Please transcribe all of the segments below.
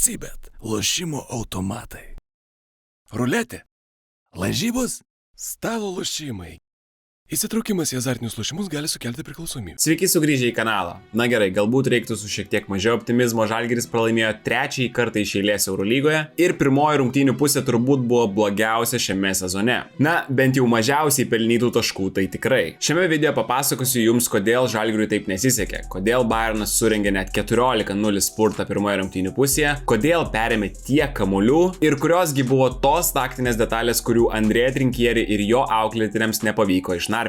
Sybet – lošimo automatai. Ruletė – lažybos, stalo lošimai. Įsitraukimas į azartinius lošimus gali sukelti priklausomybę. Sveiki sugrįžę į kanalą. Na gerai, galbūt reiktų su šiek tiek mažiau optimizmo. Žalgiris pralaimėjo trečiąjį kartą iš eilės Eurolygoje ir pirmoji rungtynių pusė turbūt buvo blogiausia šiame sezone. Na, bent jau mažiausiai pelnytų taškų tai tikrai. Šiame video papasakosiu jums, kodėl Žalgiriui taip nesisekė, kodėl Bayernas surengė net 14-0 spurtą pirmoje rungtynių pusėje, kodėl perėmė tiek kamuolių ir kuriosgi buvo tos taktinės detalės, kurių Andrėja Trinkieri ir jo auklėtiniams nepavyko išnarplioti.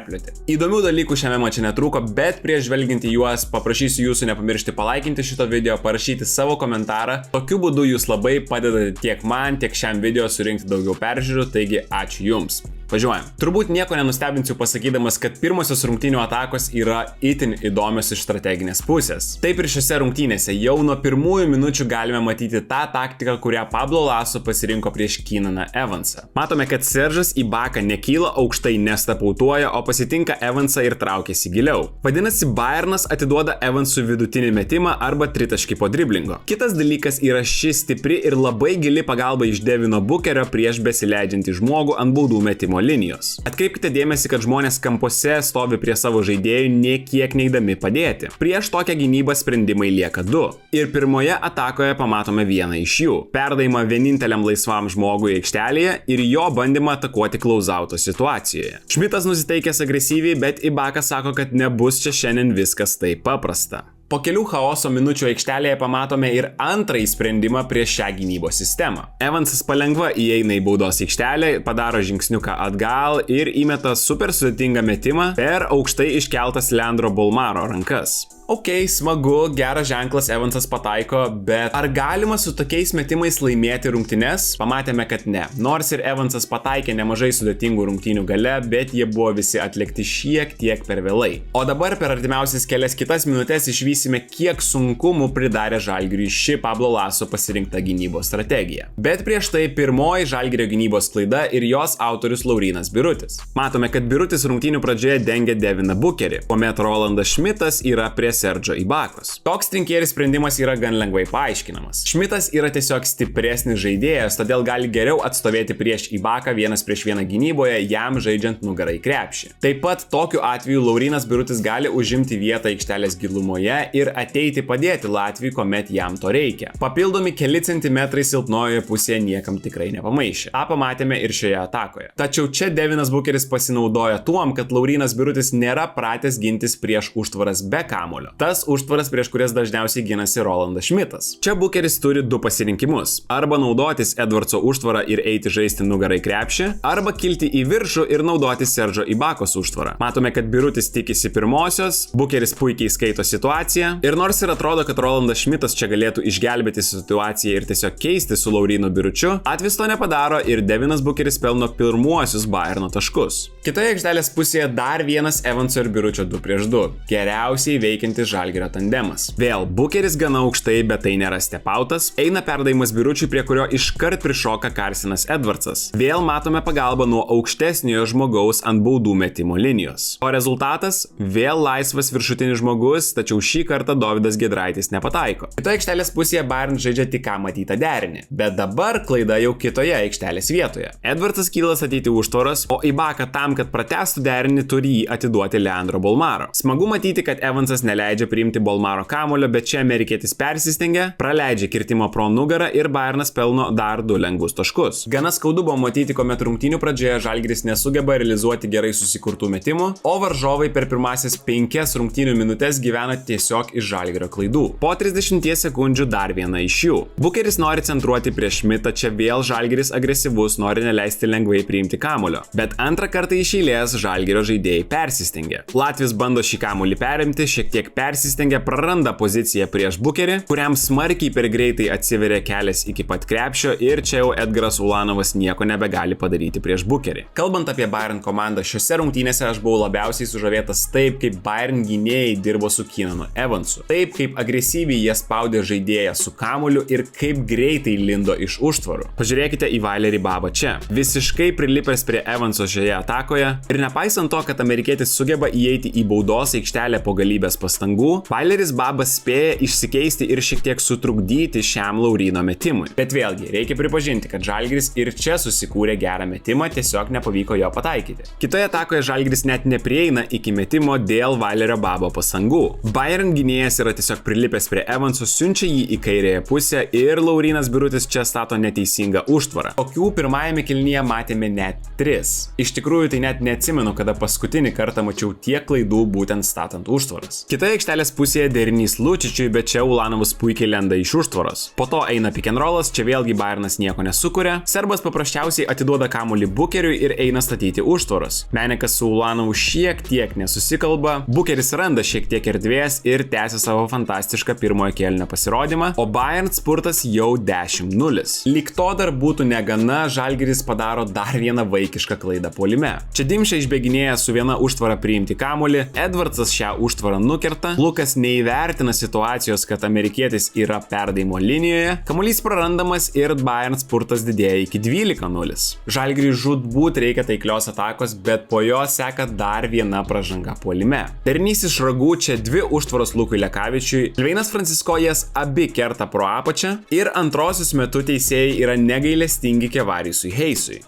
Įdomių dalykų šiame mače netrūko, bet prieš žvelgiant į juos paprašysiu jūsų nepamiršti palaikinti šito video, parašyti savo komentarą. Tokiu būdu jūs labai padedate tiek man, tiek šiam video surinkti daugiau peržiūrų, taigi ačiū jums. Važiuojam. Turbūt nieko nenustebinsiu pasakydamas, kad pirmosios rungtynių atakos yra itin įdomios iš strateginės pusės. Taip ir šiose rungtynėse jau nuo pirmųjų minučių galime matyti tą taktiką, kurią Pablo Laso pasirinko prieš Keenaną Evansą. Matome, kad Seržas Ibaka nekyla aukštai, nestapautuoja, o pasitinka Evansą ir traukiasi giliau. Vadinasi, Bayernas atiduoda Evansui vidutinį metimą arba tritaškį po driblingo. Kitas dalykas yra ši stipri ir labai gili pagalba iš Devino Bookerio prieš besileidžiantį žmogų ant baudų metimo linijos. Atkreipkite dėmesį, kad žmonės kampuose stovi prie savo žaidėjų nė kiek neidami padėti. Prieš tokią gynybą sprendimai lieka 2. Ir pirmoje atakoje pamatome vieną iš jų. Perdavimą vieninteliam laisvam žmogui aikštelėje ir jo bandymą atakuoti close-outo situacijoje. Šmitas nusiteikęs agresyviai, bet Ibaka sako, kad nebus čia šiandien viskas taip paprasta. Po kelių chaoso minučių aikštelėje pamatome ir antrąjį sprendimą prieš šią gynybos sistemą. Evansas palengva įeina į baudos aikštelę, padaro žingsniuką atgal ir įmeta super sudėtingą metimą per aukštai iškeltas Leandro Bolmaro rankas. Ok, smagu, geras ženklas, Evansas pataiko, bet ar galima su tokiais metimais laimėti rungtynes? Pamatėme, kad ne. Nors ir Evansas pataikė nemažai sudėtingų rungtynių gale, bet jie buvo visi atlikti šiek tiek per vėlai. O dabar per artimiausias kelias kitas minutės išvysime, kiek sunkumų pridarė Žalgiriui ši Pablo Laso pasirinkta gynybos strategija. Bet prieš tai pirmoji Žalgirio gynybos klaida ir jos autorius Laurynas Birutis. Matome, kad Birutis rungtynių pradžioje dengia Deviną Bookerį, kuomet Rolandas Šmitas yra prie Seržo Ibakos. Toks Trinkieris sprendimas yra gan lengvai paaiškinamas. Šmitas yra tiesiog stipresnis žaidėjas, todėl gali geriau atstovėti prieš Ibaką 1-1 gynyboje, jam žaidžiant nugarą į krepšį. Taip pat tokiu atveju Laurynas Birutis gali užimti vietą aikštelės gilumoje ir ateiti padėti Latvijai, kuomet jam to reikia. Papildomi keli centimetrai silpnojoje pusėje niekam tikrai nepamaišė. Ta pamatėme ir šioje atakoje. Tačiau čia Devinas Bookeris pasinaudoja tuom, kad Laurynas Birutis nėra pratęs gintis prieš užtvaras be kamuolio. Tas užtvaras, prieš kurias dažniausiai ginasi Rolandas Šmitas. Čia Bookeris turi 2 pasirinkimus. Arba naudotis Edwardso užtvarą ir eiti žaisti nugarą į krepšį, arba kilti į viršų ir naudoti Seržo Ibakos užtvarą. Matome, kad Birutis tikisi pirmosios, Bookeris puikiai skaito situaciją ir nors ir atrodo, kad Rolandas Šmitas čia galėtų išgelbėti situaciją ir tiesiog keisti su Laurynu Biručiu, Atvis to nepadaro ir Devinas Bookeris pelno pirmuosius Bayerno taškus. Kitoje aikštelės pusėje dar vienas Evanso ir Biručio 2-2. Geriausiai veikiantis Žalgirio tandemas. Vėl Bookeris gana aukštai, bet tai nėra stepautas. Eina perdavimas Biručiui, prie kurio iškart prišoka Carsonas Edwardsas. Vėl matome pagalbą nuo aukštesniojo žmogaus ant baudų metimo linijos. O rezultatas – vėl laisvas viršutinis žmogus, tačiau šį kartą Dovydas Giedraitis nepataiko. Kitoje aikštelės pusėje Bayern žaidžia tik ką matytą derinį, bet dabar klaida jau kitoje aikštelės vietoje. Edwardsas kyla statyti užtvaros, o Ibaka tam, kad pratęstų derinį, turi jį atiduoti Leandro Bolmaro. Smagu matyti, kad Evansas neleidžia priimti Bolmaro kamuolio, bet čia amerikietis persistengia, praleidžia kirtimo pro nugarą ir Bayernas pelno dar 2 lengvus taškus. Gana skaudu buvo matyti, kuomet rungtynių pradžioje Žalgiris nesugeba realizuoti gerai susikurtų metimų, o varžovai per pirmasias 5 rungtynių minutės gyvena tiesiog iš Žalgirio klaidų. Po 30 sekundžių dar viena iš jų. Bookeris nori centruoti prieš Šmitą, čia vėl Žalgiris agresyvus, nori neleisti lengvai priimti kamuolio. Bet antrą kartą iš eilės Žalgirio žaidėjai persistengia. Latvis bando šį kamuolį perimti, šiek tiek persistengia, praranda poziciją prieš Bookerį, kuriam smarkiai per greitai atsiveria kelias iki pat krepšio ir čia jau Edgaras Ulanovas nieko nebegali padaryti prieš Bookerį. Kalbant apie Bayern komandą, šiose rungtynėse aš buvau labiausiai sužavėtas taip, kaip Bayern gynėjai dirbo su Keenanu Evansu. Taip, kaip agresyviai jie spaudė žaidėją su kamuoliu ir kaip greitai lindo iš užtvarų. Pažiūrėkite į Vailerį Babą čia. Visiškai prilipęs prie Evanso šioje atakoje ir nepaisant to, kad amerikietis sugeba įeiti į baudos aikštelę po galybės pastangų, pastangų, Vaileris Babas spėja išsikeisti ir šiek tiek sutrukdyti šiam Lauryno metimui. Bet vėlgi, reikia pripažinti, kad Žalgiris ir čia susikūrė gerą metimą, tiesiog nepavyko jo pataikyti. Kitoje atakoje Žalgiris net neprieina iki metimo dėl Vailerio Babo pastangų. Bayern gynėjas yra tiesiog prilipęs prie Evanso, siunčia jį į kairėje pusę ir Laurynas Birutis čia stato neteisingą užtvarą. Tokių pirmajame kėlinyje matėme net 3. Iš tikrųjų, tai net neatsimenu, kada paskutinį kartą mačiau tiek klaidų būtent statant užtvaras. Kitoje aikštelės pusėje derinys Lučičiui, bet čia Ulanovas puikiai lenda iš užtvaros. Po to eina pick and rollas, čia vėlgi Bayernas nieko nesukuria. Serbas paprasčiausiai atiduoda kamuolį Bukeriui ir eina statyti užtvaros. Menekas su Ulanovu šiek tiek nesusikalba, Bukeris randa šiek tiek erdvės ir tęsia savo fantastišką pirmojo kėlinio pasirodymą, o Bayern spurtas jau 10-0. Lyg to dar būtų negana, Žalgiris padaro dar vieną vaikišką klaidą puolime. Čia Dimša išbėginėja su viena užtvara priimti kamuolį, Edvardsas šią užtvarą nukerta, Lukas neįvertina situacijos, kad amerikietis yra perdavimo linijoje, kamuolys prarandamas ir Bayern spurtas didėja iki 12-0. Žalgiriui žūtbūt reikia taiklios atakos, bet po jo seka dar viena pražanga puolime. Derinys iš ragų, čia 2 užtvaros Lukui Lekavičiui, Žilvinas Francisko jas abi kerta pro apačią ir antrosios metu teisėjai yra negailestingi Kevarijusui Heisui.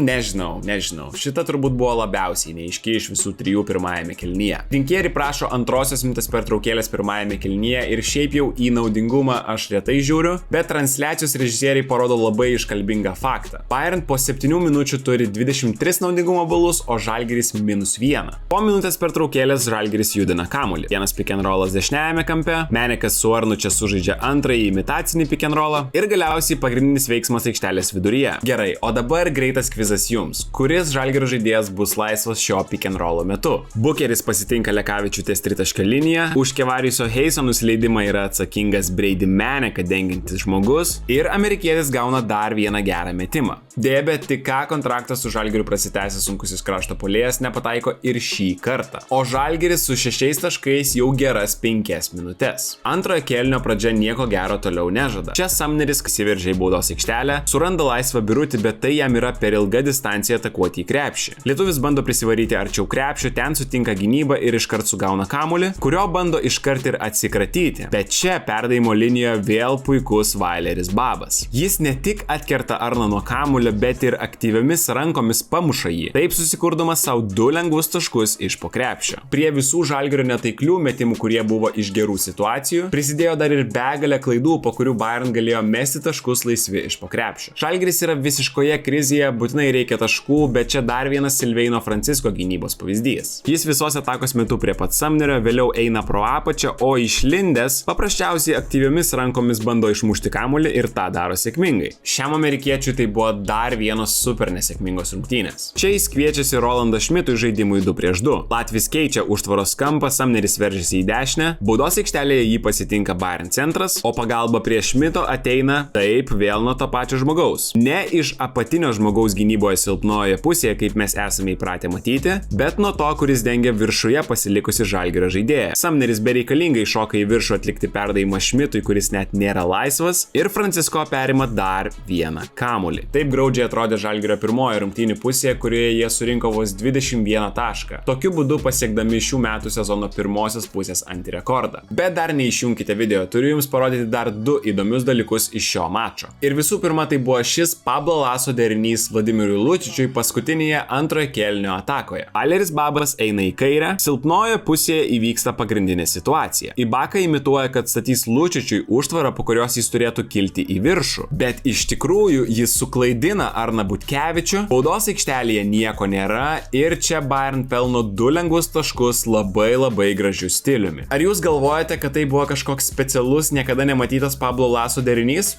Nežinau. Šita turbūt buvo labiausiai neaiški iš visų 3 pirmajame kėlinyje. Rinkieri prašo antrosios minutės pertraukėlės pirmajame kėlinyje ir šiaip jau į naudingumą aš retai žiūriu, bet transliacijos režisieriai parodo labai iškalbingą faktą. Bayern po 7 minučių turi 23 naudingumo balus, o Žalgiris -1. Po minutės pertraukėlės Žalgiris judina kamuolį. Vienas pick and rollas dešiniajame kampe, Menekas su Arnu čia sužaidžia antrąjį imitacinį pick and rollą ir galiausiai pagrindinis veiksmas aikštelės viduryje. Gerai, o dabar greitas kvizas jums. Kuris Žalgirio žaidėjas bus laisvas šio pick and rollo metu? Bukeris pasitinka Lekavičių ties tritaškio liniją, už Kevarijusio Heiso nusileidimą yra atsakingas Brady Meneką dengiantis žmogus ir amerikietis gauna dar vieną gerą metimą. Deja, bet tik ką kontraktas su Žalgiriu prasitęsęs sunkusis krašto puolėjas nepataiko ir šį kartą. O Žalgiris su 6 taškais jau geras 5 minutės. Antrojo kėlinio pradžia nieko gero toliau nežada. Čia Samneris įsiveržia į baudos aikštelę, suranda laisvą Birutį, bet tai jam yra per ilga distancija atakuoti į krepšį. Lietuvis bando prisivaryti arčiau krepšio, ten sutinka gynybą ir iškart sugauna kamuolį, kurio bando iškart ir atsikratyti. Bet čia perdavimo linijoje vėl puikus Vaileris Babas. Jis ne tik atkerta Arną nuo kamuolio, bet ir aktyviomis rankomis pamuša jį, taip susikurdamas savo 2 lengvus taškus iš po krepšio. Prie visų Žalgirio netaiklių metimų, kurie buvo iš gerų situacijų, prisidėjo dar ir begalė klaidų, po kurių Bayern galėjo mesti taškus laisvi iš po krepšio. Žalgiris yra visiškoje krizėje, būtinai reikia taškų, bet čia dar vienas Silveino Francisko gynybos pavyzdys. Jis visos atakos metu prie pat Samnerio, vėliau eina pro apačią, o išlindęs paprasčiausiai aktyviomis rankomis bando išmušti kamuolį ir tą daro sėkmingai. Šiam amerikiečiui tai buvo dar vienos super nesėkmingos rungtynės. Čia jis kviečiasi Rolandą Šmitui žaidimui 2-2. Latvis keičia užtvaros kampą, Samneris veržiasi į dešinę, baudos aikštelėje jį pasitinka Bayern centras, o pagalba prie Šmito ateina taip vėl nuo to pačio žmogaus. Ne iš apatinio žmogaus gynyboje silpnoje pusėje, kaip mes esame įpratę matyti, bet nuo to, kuris dengia viršuje pasilikusi Žalgirio žaidėją. Samneris bereikalingai šoka į viršų atlikti perdavimą Šmitui, kuris net nėra laisvas, ir Francisko perima dar vieną kamuolį. Taip graudžiai atrodė Žalgirio pirmoji rungtynių pusė, kurioje jie surinko vos 21 tašką. Tokiu būdu pasiekdami šių metų sezono pirmosios pusės antirekordą. Bet dar neišjunkite video, turiu jums parodyti dar 2 įdomius dalykus iš šio mačo. Ir visų pirma, tai buvo šis Pablo Laso derinys Vladimirui Lučičiui paskutinėje antrojo kėlinio atakoje. Vaileris Babas eina į kairę, silpnoje pusėje įvyksta pagrindinė situacija. Ibaka imituoja, kad statys Lučičiui užtvarą, po kurios jis turėtų kilti į viršų. Bet iš tikrųjų jis suklaidina Arną Butkevičių, baudos aikštelėje nieko nėra ir čia Bayern pelno 2 lengvus taškus labai gražiu stiliumi. Ar jūs galvojate, kad tai buvo kažkoks specialus, niekada nematytas Pablo Laso derinys?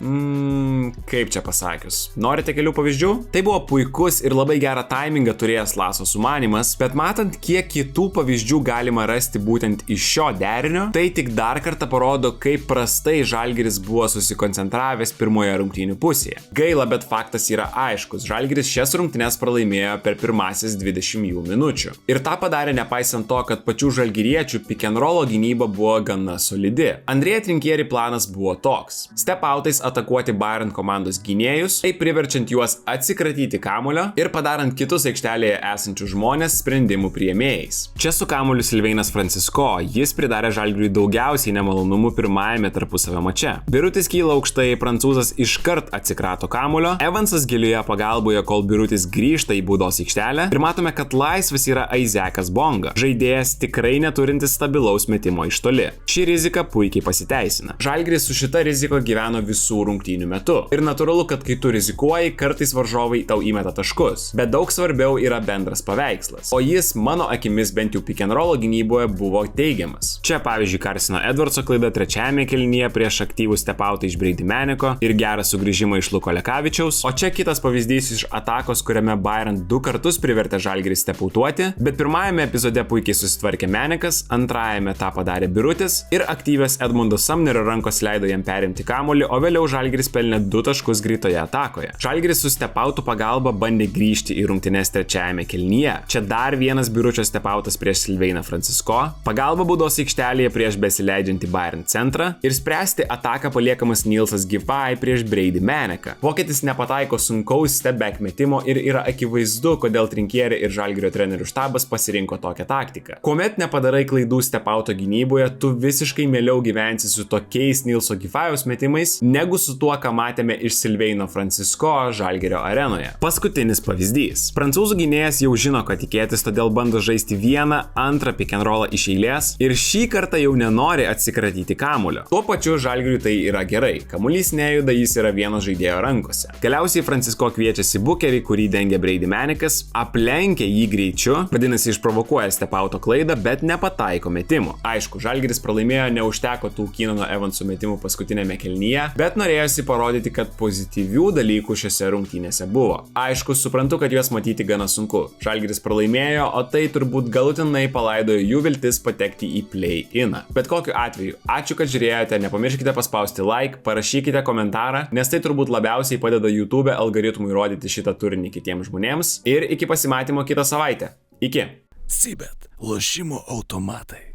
Kaip čia pasakius? Norite kelių pavyzdžių? Tai buvo puikus ir labai gerą timingą turėjęs Laso sumanymas, bet matant, kiek kitų pavyzdžių galima rasti būtent iš šio derinio, tai tik dar kartą parodo, kaip prastai Žalgiris buvo susikoncentravęs pirmoje rungtynių pusėje. Gaila, bet faktas yra aiškus. Žalgiris šias rungtynes pralaimėjo per pirmasis 20 minučių. Ir tą padarė nepaisant to, kad pačių žalgiriečių pick and rollo gynyba buvo gana solidi. Andrėja Trinkieri planas buvo toks: step outais atakuoti Bayern komandos gynėjus, taip priverčiant juos atsikratyti kamuolio ir padarant kitus aikštelėje esančius žmonės sprendimų priėmėjais. Čia su kamuoliu Silveinas Francisko jis pridarė Žalgiriui daugiausiai nemalonumų pirmajame tarpusavio mače. Birutis kyla aukštai, prancūzas iškart atsikrato kamuolio, Evansas gilioje pagalboje, kol Birutis grįžta į baudos aikštelę ir matome, kad laisvas yra Aizekas Bonga, žaidėjas tikrai neturintis stabilaus metimo iš toli. Ši rizika puikiai pasiteisina. Žalgiris su šita rizika gyveno visų rungtynių metu. Ir natūralu, kad kai tu rizikuoji, kartais varžovai tau įmeta taškus. Bet daug svarbiau yra bendras paveikslas. O jis, mano akimis, bent jau pick and roll gynyboje buvo teigiamas. Čia pavyzdžiui Carsino Edwardso klaida trečiajame kėlinyje prieš aktyvų stepautą iš Brady Maneko ir gerą sugrįžimą iš Luko Lekavičiaus. O čia kitas pavyzdys iš atakos, kuriame Bayern 2 kartus privertė Žalgirį stepautuoti, bet pirmajame epizode puikiai susitvarkė Manekas, antrajame tą padarė Birutis ir aktyvės Edmundo Sumnerio rankos leido jam perimti kamuolį, o vėliau Žalgiris pelnė 2 taškus greitoje atakoje. Žalgiris su stepautų pagalba bandė grįžti į rungtynes trečiajame kėlinyje. Čia dar vienas Biručio stepautas prieš Silveiną Francisco, pagalba baudos aikštelėje prieš besileidžiantį Bayern centrą ir spręsti ataką paliekamas Nilsas Giffey prieš Brady Maneką. Vokietis nepataiko sunkaus step-back metimo ir yra akivaizdu, kodėl Trinkieri ir Žalgirio trenerių štabas pasirinko tokią taktiką. Kuomet nepadarai klaidų stepauto gynyboje, tu visiškai mieliau gyvensi su tokiais Nilso Giffejaus metimais, negu su tuo, ką matėme iš Silveino Francisco Žalgirio arenoje. Paskutinis pavyzdys. Prancūzų gynėjas jau žino, ko tikėtis, todėl bando žaisti vieną, antrą pick and rollą iš eilės ir šį kartą jau nenori atsikratyti kamuolio. Tuo pačiu Žalgiriui tai yra gerai. Kamuolys nejuda, jis yra vieno žaidėjo rankose. Galiausiai Francisco kviečiasi Bukerį, kurį dengia Brady Manekas, aplenkia jį greičiu, vadinasi išprovokuoja stepauto klaidą, bet nepataiko metimų. Aišku, Žalgiris pralaimėjo, neužteko tų Keenano Evanso metimų paskutinėme kėlinyje, bet norėjosi parodyti, kad pozityvių dalykų šiose rungtynėse buvo. Aišku, suprantu, kad juos matyti gana sunku. Žalgiris pralaimėjo, o tai turbūt galutinai palaidojo jų viltis patekti į play-iną. Bet kokiu atveju, ačiū, kad žiūrėjote, nepamirškite paspausti like, parašykite komentarą, nes tai turbūt labiausiai padeda YouTube algoritmui rodyti šitą turinį kitiems žmonėms ir iki pasimatymo kitą savaitę. Iki. Cibet, lošimo automatai.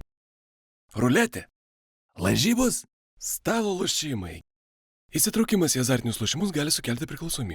Ruletė, lažybos, stalo lošimai. Įsitraukimas į azartinius lošimus gali sukelti priklausomybę.